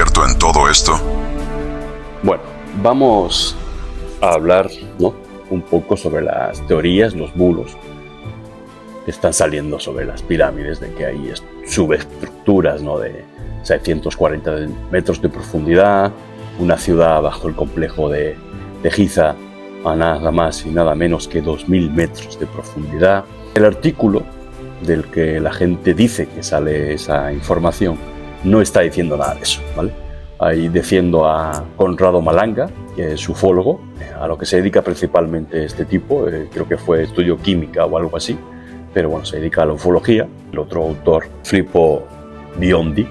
cierto en todo esto? Bueno, vamos a hablar, ¿no?, un poco sobre las teorías, los bulos que están saliendo sobre las pirámides, de que hay subestructuras, ¿no?, de 640 metros de profundidad, una ciudad bajo el complejo de Giza a nada más y nada menos que 2000 metros de profundidad. El artículo del que la gente dice que sale esa información no está diciendo nada de eso, ¿vale? Ahí defiendo a Conrado Malanga, que es ufólogo, a lo que se dedica principalmente este tipo, creo que fue estudio química o algo así, pero bueno, se dedica a la ufología. El otro autor, Filippo Biondi,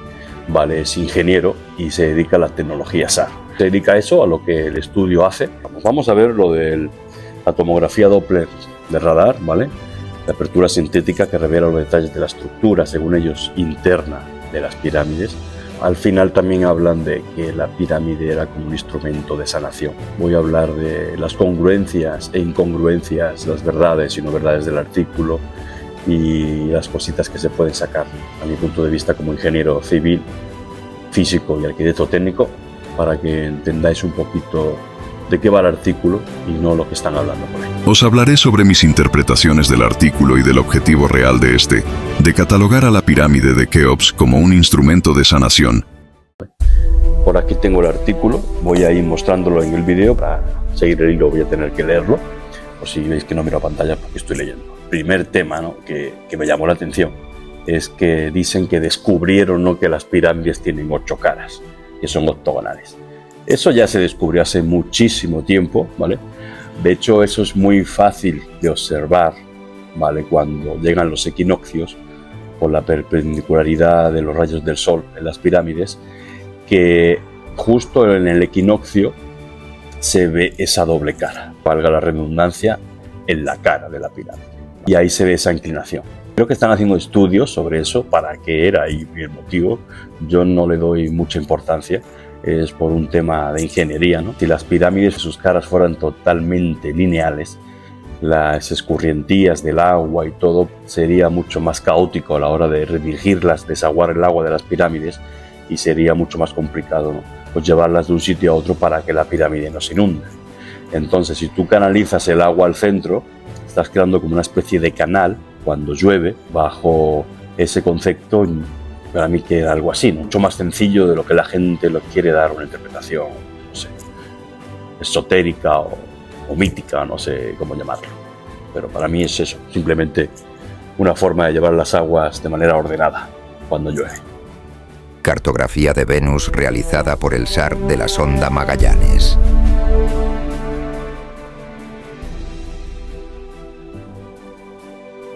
¿vale?, es ingeniero y se dedica a la tecnología SAR. Se dedica a eso, a lo que el estudio hace. Vamos a ver lo de la tomografía Doppler de radar, ¿vale? La apertura sintética que revela los detalles de la estructura, según ellos, interna de las pirámides. Al final también hablan de que la pirámide era como un instrumento de sanación. Voy a hablar de las congruencias e incongruencias, las verdades y no verdades del artículo y las cositas que se pueden sacar, a mi punto de vista como ingeniero civil, físico y arquitecto técnico, para que entendáis un poquito de qué va el artículo y no lo que están hablando por ahí. Os hablaré sobre mis interpretaciones del artículo y del objetivo real de este, de catalogar a la pirámide de Keops como un instrumento de sanación. Por aquí tengo el artículo, voy a ir mostrándolo en el vídeo. Para seguir el hilo voy a tener que leerlo, o si veis que no miro a pantalla porque estoy leyendo. Primer tema, ¿no?, que me llamó la atención es que dicen que descubrieron, ¿no?, que las pirámides tienen 8 caras, que son octogonales. Eso ya se descubrió hace muchísimo tiempo, ¿vale? De hecho, eso es muy fácil de observar, ¿vale?, cuando llegan los equinoccios, por la perpendicularidad de los rayos del sol en las pirámides, que justo en el equinoccio se ve esa doble cara, valga la redundancia, en la cara de la pirámide. Y ahí se ve esa inclinación. Creo que están haciendo estudios sobre eso, para qué era y el motivo. Yo no le doy mucha importancia. Es por un tema de ingeniería, ¿no? Si las pirámides, sus caras fueran totalmente lineales, las escurrientías del agua y todo sería mucho más caótico a la hora de redirigirlas, desaguar el agua de las pirámides, y sería mucho más complicado, ¿no?, pues llevarlas de un sitio a otro para que la pirámide no se inunde. Entonces, si tú canalizas el agua al centro, estás creando como una especie de canal cuando llueve. Bajo ese concepto, para mí queda algo así, ¿no?, mucho más sencillo de lo que la gente lo quiere dar una interpretación, no sé, esotérica o mítica, no sé cómo llamarlo. Pero para mí es eso, simplemente una forma de llevar las aguas de manera ordenada cuando llueve. Cartografía de Venus realizada por el SAR de la sonda Magallanes.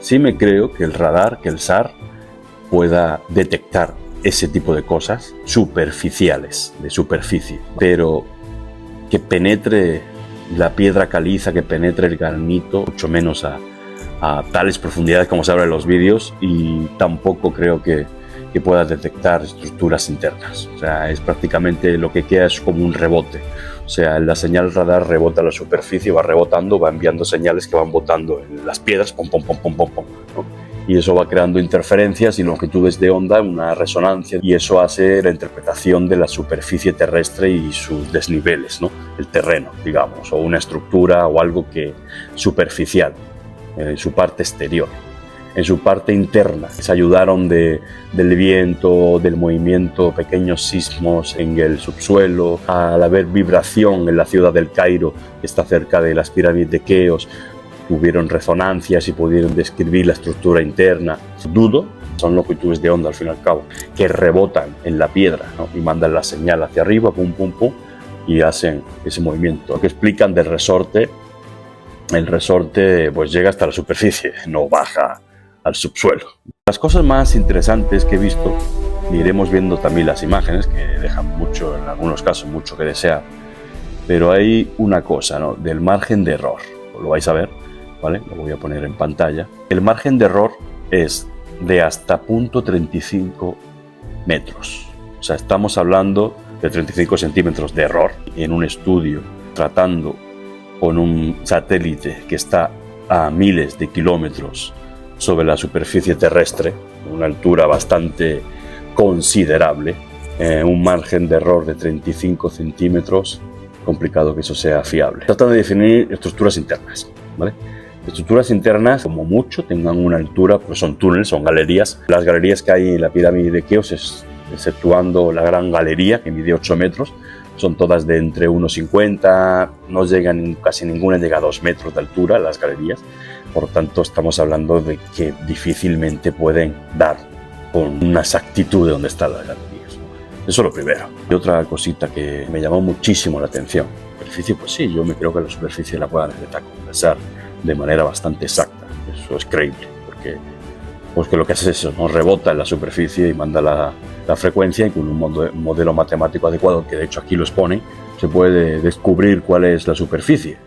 Sí me creo que el radar, que el SAR, pueda detectar ese tipo de cosas superficiales, de superficie, pero que penetre la piedra caliza, que penetre el granito, mucho menos a tales profundidades como se habla en los vídeos, y tampoco creo que pueda detectar estructuras internas. O sea, es prácticamente lo que queda es como un rebote. O sea, la señal radar rebota en la superficie, va rebotando, va enviando señales que van botando en las piedras, pom, pom, pom, pom, pom, pom, ¿no? Y eso va creando interferencias y longitudes de onda, una resonancia, y eso hace la interpretación de la superficie terrestre y sus desniveles, ¿no?, el terreno, digamos, o una estructura o algo que superficial, en su parte exterior. En su parte interna se ayudaron del viento, del movimiento, pequeños sismos en el subsuelo, al haber vibración en la ciudad del Cairo, que está cerca de las pirámides de Keops. Tuvieron resonancias y pudieron describir la estructura interna. Dudo, son longitudes de onda al fin y al cabo, que rebotan en la piedra, ¿no?, y mandan la señal hacia arriba, pum, pum, pum, y hacen ese movimiento. Que explican del resorte. El resorte pues llega hasta la superficie, no baja al subsuelo. Las cosas más interesantes que he visto, y iremos viendo también las imágenes, que dejan mucho, en algunos casos, mucho que desear, pero hay una cosa, ¿no?, del margen de error. Lo vais a ver, ¿vale? Lo voy a poner en pantalla. El margen de error es de hasta 0.35 metros. O sea, estamos hablando de 35 centímetros de error en un estudio tratando con un satélite que está a miles de kilómetros sobre la superficie terrestre, una altura bastante considerable, un margen de error de 35 centímetros, complicado que eso sea fiable. Tratan de definir estructuras internas, ¿vale? Estructuras internas, como mucho, tengan una altura, pues son túneles, son galerías. Las galerías que hay en la pirámide de Keops, exceptuando la gran galería, que mide 8 metros, son todas de entre 1,50, no llegan, casi ninguna llega a 2 metros de altura, las galerías. Por lo tanto, estamos hablando de que difícilmente pueden dar con una exactitud de dónde están las galerías. Eso es lo primero. Y otra cosita que me llamó muchísimo la atención. Superficie, pues sí, yo me creo que la superficie la puedan compensar de manera bastante exacta. Eso es creíble, porque lo que hace es eso, ¿no? Rebota en la superficie y manda la frecuencia, y con un modelo matemático adecuado, que de hecho aquí lo expone, se puede descubrir cuál es la superficie,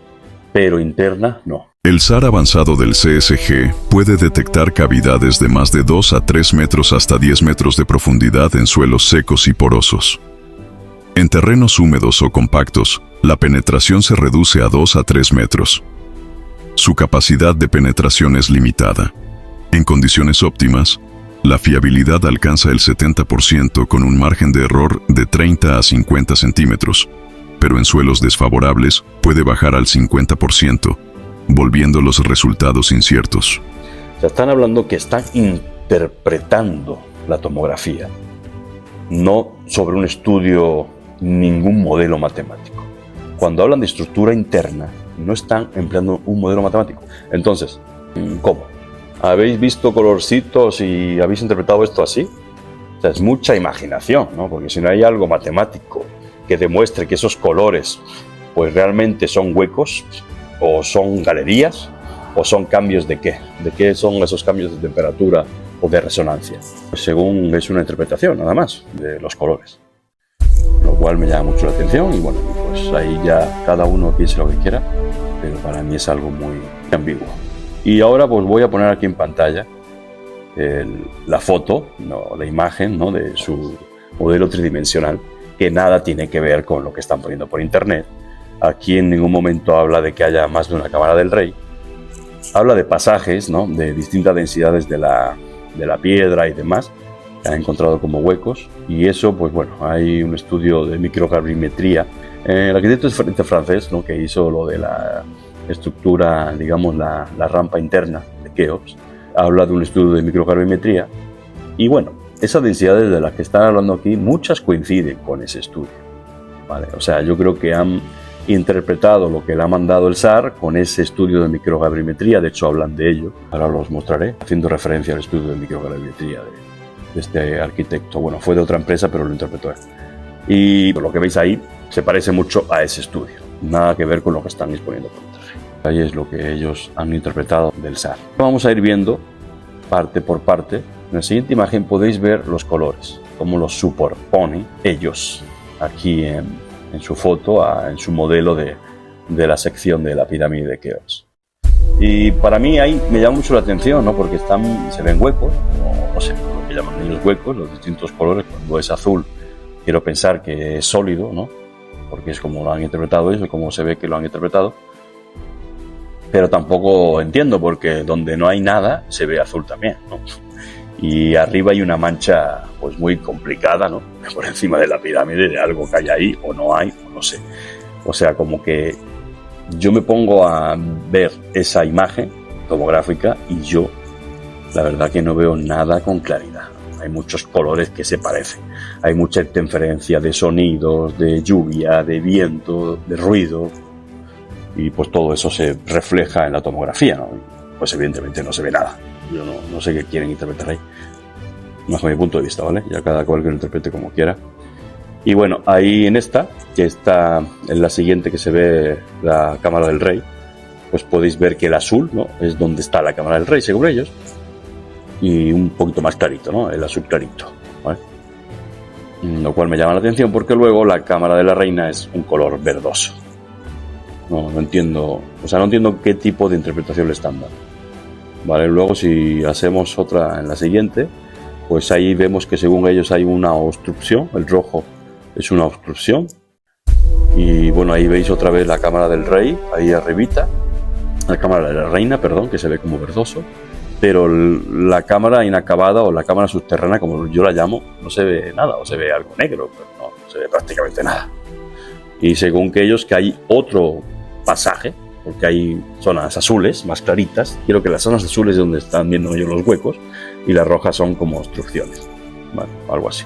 pero interna no. El SAR avanzado del CSG puede detectar cavidades de más de 2 a 3 metros hasta 10 metros de profundidad en suelos secos y porosos. En terrenos húmedos o compactos, la penetración se reduce a 2 a 3 metros. Su capacidad de penetración es limitada. En condiciones óptimas, la fiabilidad alcanza el 70% con un margen de error de 30 a 50 centímetros, pero en suelos desfavorables puede bajar al 50%, volviendo los resultados inciertos. Se están hablando que están interpretando la tomografía, no sobre un estudio, ningún modelo matemático. Cuando hablan de estructura interna, no están empleando un modelo matemático. Entonces, ¿cómo? ¿Habéis visto colorcitos y habéis interpretado esto así? O sea, es mucha imaginación, ¿no? Porque si no hay algo matemático que demuestre que esos colores pues realmente son huecos, o son galerías, o son cambios de qué. ¿De qué son esos cambios de temperatura o de resonancia? Pues según es una interpretación, nada más, de los colores. Lo cual me llama mucho la atención, y bueno, pues ahí ya cada uno piense lo que quiera, pero para mí es algo muy ambiguo. Y ahora pues voy a poner aquí en pantalla la foto, no, la imagen, ¿no?, de su modelo tridimensional, que nada tiene que ver con lo que están poniendo por internet. Aquí en ningún momento habla de que haya más de una cámara del rey. Habla de pasajes, ¿no?, de distintas densidades de la piedra y demás, que han encontrado como huecos. Y eso, pues bueno, hay un estudio de microgravimetría. El arquitecto es francés, ¿no?, que hizo lo de la estructura, digamos, la rampa interna de Keops. Habla de un estudio de microgravimetría. Y bueno, esas densidades de las que están hablando aquí, muchas coinciden con ese estudio, ¿vale? O sea, yo creo que han interpretado lo que le ha mandado el SAR con ese estudio de microgravimetría. De hecho, hablan de ello. Ahora los mostraré, haciendo referencia al estudio de microgravimetría de este arquitecto. Bueno, fue de otra empresa, pero lo interpretó él. Y por lo que veis ahí, se parece mucho a ese estudio. Nada que ver con lo que están exponiendo por internet. Ahí es lo que ellos han interpretado del SAR. Vamos a ir viendo parte por parte. En la siguiente imagen podéis ver los colores, cómo los superponen ellos aquí en su foto, en su modelo de la sección de la pirámide de Keops. Y para mí ahí me llama mucho la atención, ¿no?, porque se ven huecos, no sé, lo que llaman ellos huecos, los distintos colores. Cuando es azul, quiero pensar que es sólido, ¿no?, porque es como lo han interpretado ellos, como se ve que lo han interpretado. Pero tampoco entiendo, porque donde no hay nada se ve azul también, ¿no? Y arriba hay una mancha pues muy complicada, ¿no?, por encima de la pirámide, de algo que hay ahí, o no hay, o no sé. O sea, como que yo me pongo a ver esa imagen tomográfica y yo, la verdad que no veo nada con claridad. Hay muchos colores que se parecen. Hay mucha interferencia de sonidos, de lluvia, de viento, de ruido. Y pues todo eso se refleja en la tomografía, ¿no? Pues evidentemente no se ve nada. Yo no sé qué quieren interpretar ahí. Bajo mi punto de vista, ¿vale? Ya cada cual que lo interprete como quiera. Y bueno, ahí en esta, que está en la siguiente, que se ve la cámara del rey, pues podéis ver que el azul, ¿no?, es donde está la cámara del rey, según ellos. Y un poquito más clarito, ¿no?, el azul clarito, ¿vale? Lo cual me llama la atención, porque luego la cámara de la reina es un color verdoso. No entiendo, o sea, no entiendo qué tipo de interpretación le están dando. Vale, luego si hacemos otra en la siguiente, pues ahí vemos que según ellos hay una obstrucción, el rojo es una obstrucción. Y bueno, ahí veis otra vez la cámara del rey, ahí arribita, la cámara de la reina, perdón, que se ve como verdoso. pero la cámara inacabada o la cámara subterránea, como yo la llamo, no se ve nada, o se ve algo negro, pero no se ve prácticamente nada. Y según que ellos, que hay otro pasaje, porque hay zonas azules más claritas. Quiero que las zonas azules es donde están viendo ellos los huecos y las rojas son como obstrucciones, bueno, algo así.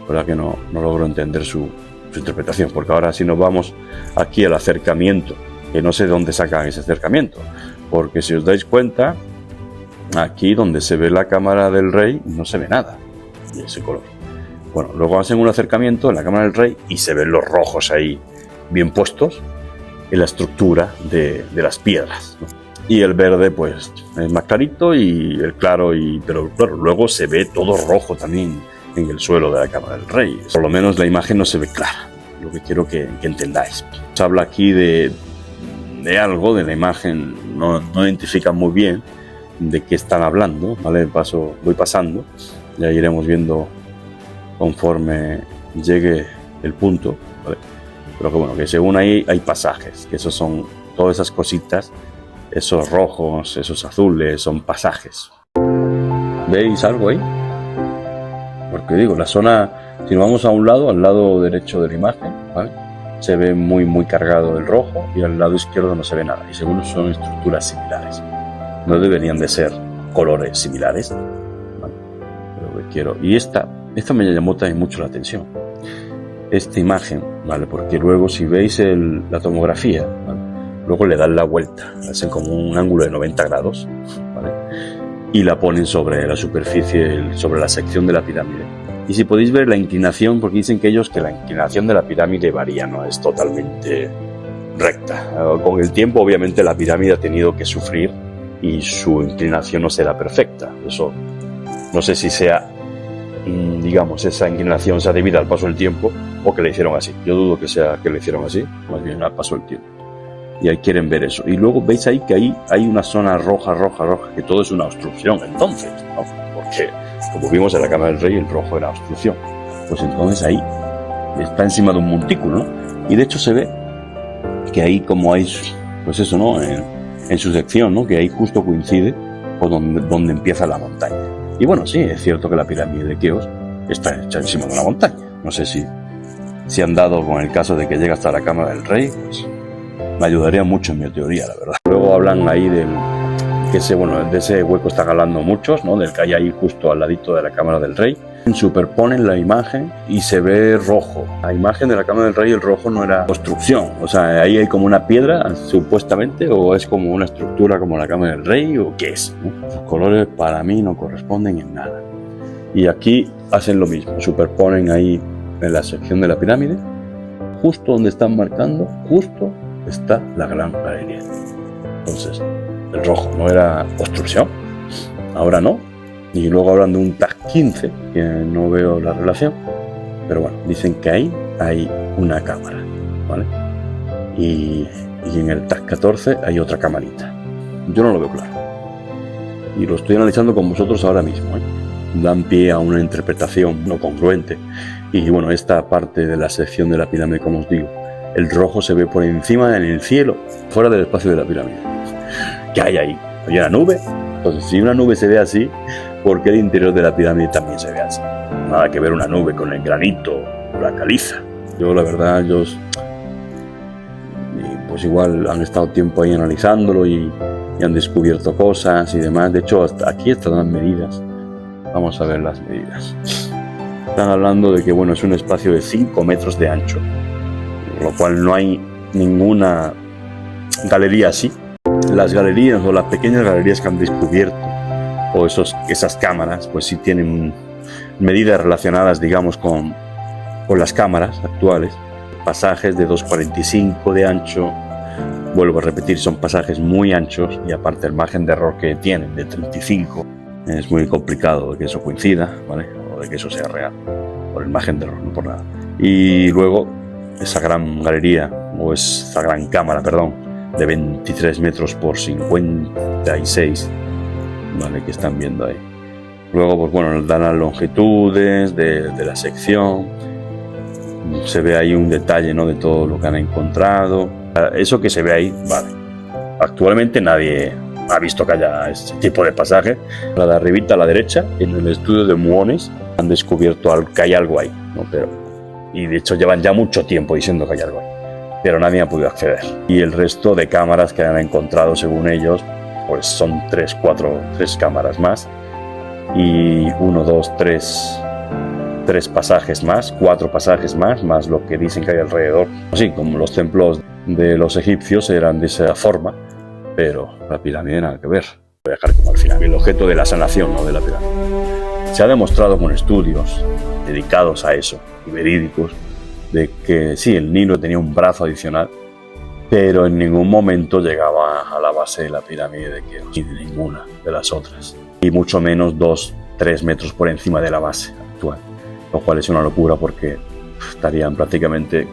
La verdad que no logro entender su interpretación, porque ahora si nos vamos aquí al acercamiento, que no sé de dónde sacan ese acercamiento, porque si os dais cuenta, aquí donde se ve la cámara del rey no se ve nada de ese color. Bueno, luego hacen un acercamiento en la cámara del rey y se ven los rojos ahí bien puestos en la estructura de las piedras, ¿no? Y el verde pues es más clarito y el claro, pero claro, luego se ve todo rojo también en el suelo de la cámara del rey. Por lo menos la imagen no se ve clara, lo que quiero que entendáis. Se habla aquí de algo, de la imagen, no identifican muy bien de qué están hablando, ¿vale? Voy pasando, ya iremos viendo conforme llegue el punto, ¿vale? Pero que bueno, que según ahí hay pasajes, que esos son todas esas cositas, esos rojos, esos azules, son pasajes. ¿Veis algo ahí? Porque digo, la zona, si nos vamos a un lado, al lado derecho de la imagen, ¿vale? Se ve muy cargado el rojo y al lado izquierdo no se ve nada. Y según son estructuras similares. No deberían de ser colores similares, ¿vale? Pero que quiero. Y esta me llamó también mucho la atención. Esta imagen, ¿vale? Porque luego si veis la tomografía, ¿vale? Luego le dan la vuelta, hacen como un ángulo de 90 grados, ¿vale? Y la ponen sobre la superficie, sobre la sección de la pirámide. Y si podéis ver la inclinación, porque dicen que ellos que la inclinación de la pirámide varía, no es totalmente recta. Con el tiempo, obviamente, la pirámide ha tenido que sufrir y su inclinación no será perfecta. Eso no sé si sea, digamos, esa inclinación sea debida al paso del tiempo o que le hicieron así. Yo dudo que sea que le hicieron así, más bien al paso del tiempo. Y ahí quieren ver eso. Y luego veis ahí que ahí hay una zona roja, que todo es una obstrucción. Entonces, ¿no? Porque como vimos en la cámara del rey, el rojo era obstrucción. Pues entonces ahí está encima de un montículo, ¿no? Y de hecho se ve que ahí como hay, pues eso, ¿no? En su sección, ¿no? Que ahí justo coincide con donde empieza la montaña. Y bueno, sí, es cierto que la pirámide de Keops está hecha encima de una montaña. No sé si han dado con el caso de que llega hasta la cámara del rey, pues me ayudaría mucho en mi teoría, la verdad. Luego hablan ahí de ese hueco están hablando muchos, ¿no? Del que hay ahí justo al ladito de la cámara del rey. Superponen la imagen y se ve rojo. La imagen de la cámara del rey, el rojo no era construcción. O sea, ahí hay como una piedra, supuestamente, o es como una estructura como la cámara del rey, o qué es, ¿no? Los colores para mí no corresponden en nada. Y aquí hacen lo mismo, superponen ahí en la sección de la pirámide, justo donde están marcando, justo está la gran galería. Entonces, el rojo no era obstrucción, ahora no. Y luego hablan de un TAC 15, que no veo la relación, pero bueno, dicen que ahí hay una cámara, ¿vale? Y en el TAC 14 hay otra camarita. Yo no lo veo claro. Y lo estoy analizando con vosotros ahora mismo, ¿eh? Dan pie a una interpretación no congruente. Y bueno, esta parte de la sección de la pirámide, como os digo, el rojo se ve por encima en el cielo, fuera del espacio de la pirámide. ¿Qué hay ahí? ¿Hay una nube? Entonces, si una nube se ve así, ¿por qué el interior de la pirámide también se ve así? Nada que ver una nube con el granito o la caliza. Yo, la verdad, pues igual han estado tiempo ahí analizándolo y han descubierto cosas y demás. De hecho, hasta aquí están las medidas. Vamos a ver las medidas. Están hablando de que, bueno, es un espacio de 5 metros de ancho, lo cual no hay ninguna galería así. Las galerías o las pequeñas galerías que han descubierto o esas cámaras, pues sí tienen medidas relacionadas, digamos, con las cámaras actuales. Pasajes de 2,45 de ancho, vuelvo a repetir, son pasajes muy anchos y aparte el margen de error que tienen de 35 es muy complicado de que eso coincida, ¿vale? O de que eso sea real, por el margen de error, no por nada. Y luego esa gran galería, o esa gran cámara, perdón, de 23 metros por 56, ¿vale? Que están viendo ahí. Luego, pues bueno, nos dan las longitudes de la sección. Se ve ahí un detalle, ¿no? De todo lo que han encontrado. Eso que se ve ahí, vale. Actualmente nadie ha visto que haya este tipo de pasaje. La de arribita a la derecha, en el estudio de muones, han descubierto que hay algo ahí, ¿no? Y de hecho llevan ya mucho tiempo diciendo que hay algo ahí, pero nadie ha podido acceder. Y el resto de cámaras que han encontrado, según ellos, pues son 3 cámaras más, y 1, 2, 3 pasajes más, 4 pasajes más lo que dicen que hay alrededor. Así como los templos de los egipcios eran de esa forma, pero la pirámide nada que ver. Voy a dejar como al final el objeto de la sanación, ¿no?, de la pirámide. Se ha demostrado con estudios dedicados a eso, y verídicos, de que sí, el Nilo tenía un brazo adicional, pero en ningún momento llegaba a la base de la pirámide de Keops, ni de ninguna de las otras, y mucho menos 2-3 metros por encima de la base actual, lo cual es una locura porque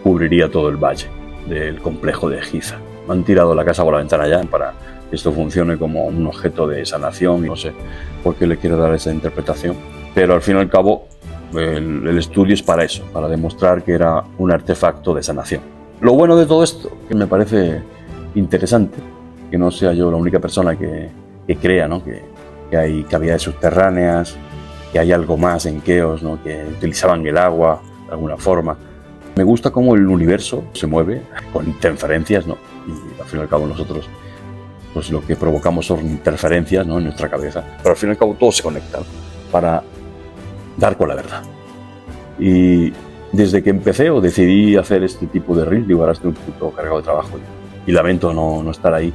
cubriría todo el valle del complejo de Giza. Han tirado la casa por la ventana ya para que esto funcione como un objeto de sanación, y no sé por qué le quiero dar esa interpretación, pero al fin y al cabo el estudio es para eso, para demostrar que era un artefacto de sanación. Lo bueno de todo esto, que me parece interesante, que no sea yo la única persona que crea, ¿no?, que hay cavidades subterráneas, que hay algo más en Keops, ¿no?, que utilizaban el agua de alguna forma. Me gusta cómo el universo se mueve con interferencias, ¿no?, y al fin y al cabo nosotros pues lo que provocamos son interferencias, ¿no?, en nuestra cabeza, pero al fin y al cabo todo se conecta para dar con la verdad. Y desde que empecé o decidí hacer este tipo de reel, digo, ahora estoy un poquito cargado de trabajo y lamento no estar ahí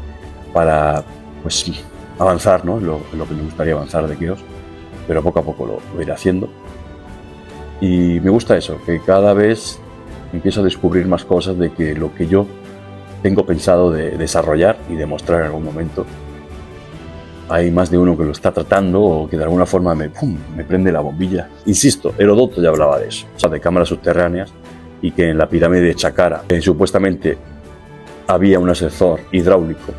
para pues avanzar, ¿no?, en lo que me gustaría avanzar de Keops, pero poco a poco lo iré haciendo. Y me gusta eso, que cada vez empiezo a descubrir más cosas de que lo que yo tengo pensado de desarrollar y demostrar en algún momento, hay más de uno que lo está tratando o que de alguna forma me prende la bombilla. Insisto, Heródoto ya hablaba de eso, o sea, de cámaras subterráneas, y que en la pirámide de Chacara supuestamente había un ascensor hidráulico.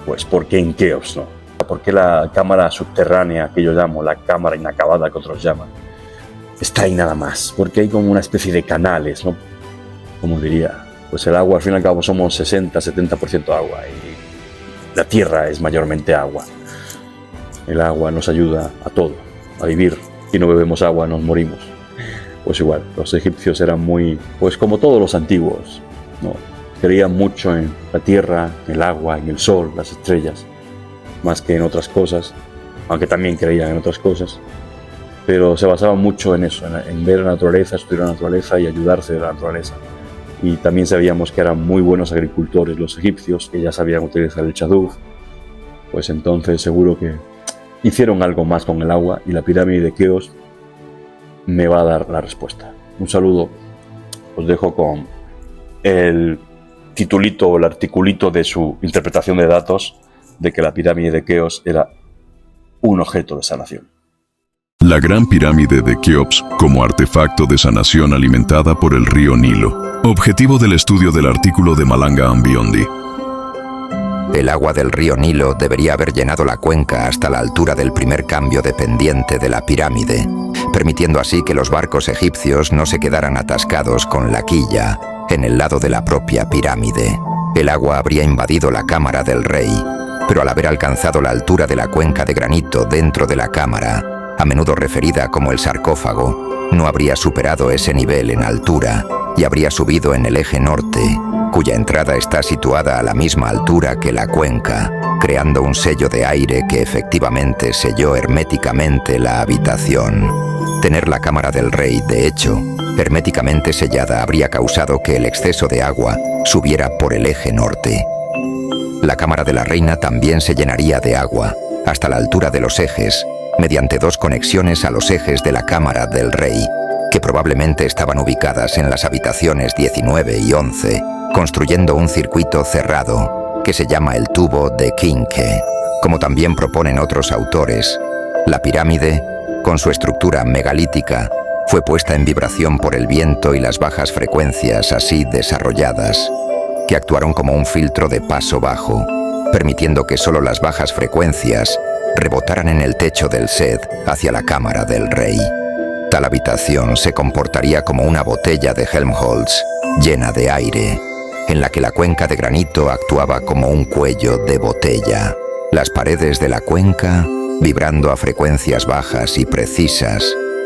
Pues ¿por qué en Keops, no? ¿Por qué la cámara subterránea, que yo llamo la cámara inacabada, que otros llaman, está ahí nada más? Porque hay como una especie de canales, ¿no? Como diría, pues el agua, al fin y al cabo somos 60-70% agua, y la tierra es mayormente agua. El agua nos ayuda a todo, a vivir. Si no bebemos agua nos morimos. Pues igual, los egipcios eran muy, pues como todos los antiguos, ¿no?, creían mucho en la tierra, en el agua, en el sol, las estrellas, más que en otras cosas, aunque también creían en otras cosas, pero se basaban mucho en eso, en ver la naturaleza, estudiar la naturaleza y ayudarse de la naturaleza. Y también sabíamos que eran muy buenos agricultores los egipcios, que ya sabían utilizar el chaduf, pues entonces seguro que hicieron algo más con el agua, y la pirámide de Keops me va a dar la respuesta. Un saludo, os dejo con el titulito o el articulito de su interpretación de datos de que la pirámide de Keops era un objeto de sanación. La Gran Pirámide de Keops como artefacto de sanación alimentada por el río Nilo. Objetivo del estudio del artículo de Malanga Ambiondi. El agua del río Nilo debería haber llenado la cuenca hasta la altura del primer cambio de pendiente de la pirámide, permitiendo así que los barcos egipcios no se quedaran atascados con la quilla en el lado de la propia pirámide. El agua habría invadido la cámara del rey, pero al haber alcanzado la altura de la cuenca de granito dentro de la cámara, a menudo referida como el sarcófago, no habría superado ese nivel en altura y habría subido en el eje norte, cuya entrada está situada a la misma altura que la cuenca, creando un sello de aire que efectivamente selló herméticamente la habitación. Tener la cámara del rey, de hecho, herméticamente sellada habría causado que el exceso de agua subiera por el eje norte. La cámara de la reina también se llenaría de agua, hasta la altura de los ejes, mediante 2 conexiones a los ejes de la cámara del rey, que probablemente estaban ubicadas en las habitaciones 19 y 11, construyendo un circuito cerrado que se llama el tubo de Khimke. Como también proponen otros autores, la pirámide, con su estructura megalítica, fue puesta en vibración por el viento y las bajas frecuencias así desarrolladas, que actuaron como un filtro de paso bajo, permitiendo que solo las bajas frecuencias rebotaran en el techo del Sed hacia la cámara del rey. Tal habitación se comportaría como una botella de Helmholtz llena de aire, en la que la cuenca de granito actuaba como un cuello de botella. Las paredes de la cuenca, vibrando a frecuencias bajas y precisas,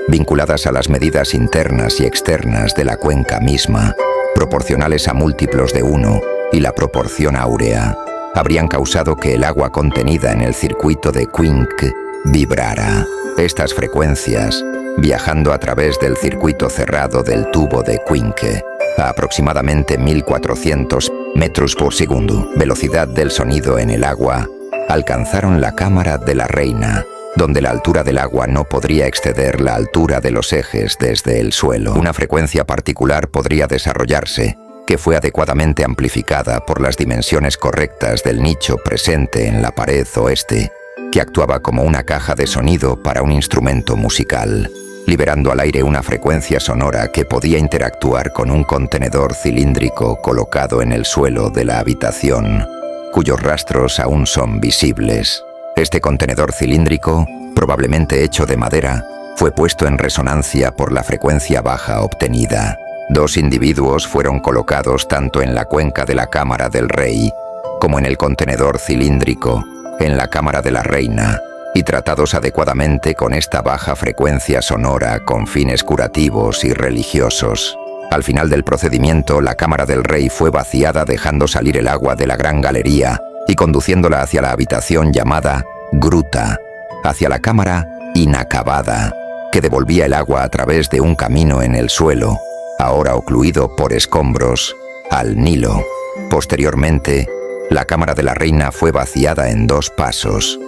vinculadas a las medidas internas y externas de la cuenca misma, proporcionales a múltiplos de 1 y la proporción áurea, habrían causado que el agua contenida en el circuito de Quink vibrara. Estas frecuencias, viajando a través del circuito cerrado del tubo de Quink a aproximadamente 1400 metros por segundo, velocidad del sonido en el agua, alcanzaron la cámara de la reina, donde la altura del agua no podría exceder la altura de los ejes desde el suelo. Una frecuencia particular podría desarrollarse, que fue adecuadamente amplificada por las dimensiones correctas del nicho presente en la pared oeste, que actuaba como una caja de sonido para un instrumento musical, liberando al aire una frecuencia sonora que podía interactuar con un contenedor cilíndrico colocado en el suelo de la habitación, cuyos rastros aún son visibles. Este contenedor cilíndrico, probablemente hecho de madera, fue puesto en resonancia por la frecuencia baja obtenida. 2 individuos fueron colocados tanto en la cuenca de la cámara del rey como en el contenedor cilíndrico, en la cámara de la reina, y tratados adecuadamente con esta baja frecuencia sonora con fines curativos y religiosos. Al final del procedimiento, la cámara del rey fue vaciada dejando salir el agua de la gran galería y conduciéndola hacia la habitación llamada gruta, hacia la cámara inacabada, que devolvía el agua a través de un camino en el suelo, ahora ocluido por escombros, al Nilo. Posteriormente, la cámara de la reina fue vaciada en 2 pasos.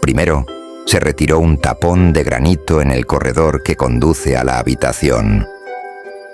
Primero, se retiró un tapón de granito en el corredor que conduce a la habitación.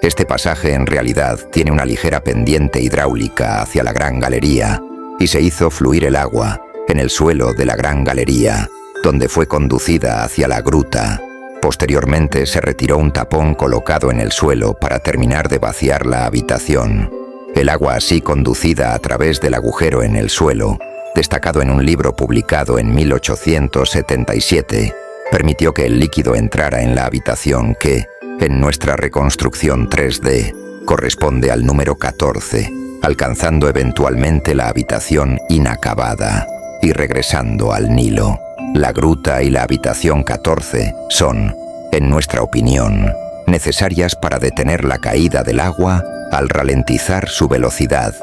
Este pasaje en realidad tiene una ligera pendiente hidráulica hacia la gran galería y se hizo fluir el agua en el suelo de la gran galería, donde fue conducida hacia la gruta. Posteriormente se retiró un tapón colocado en el suelo para terminar de vaciar la habitación. El agua así conducida a través del agujero en el suelo, destacado en un libro publicado en 1877, permitió que el líquido entrara en la habitación que, en nuestra reconstrucción 3D, corresponde al número 14, alcanzando eventualmente la habitación inacabada y regresando al Nilo. La gruta y la habitación 14 son, en nuestra opinión, necesarias para detener la caída del agua al ralentizar su velocidad,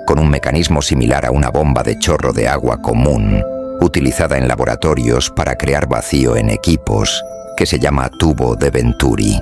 con un mecanismo similar a una bomba de chorro de agua común, utilizada en laboratorios para crear vacío en equipos, que se llama tubo de Venturi.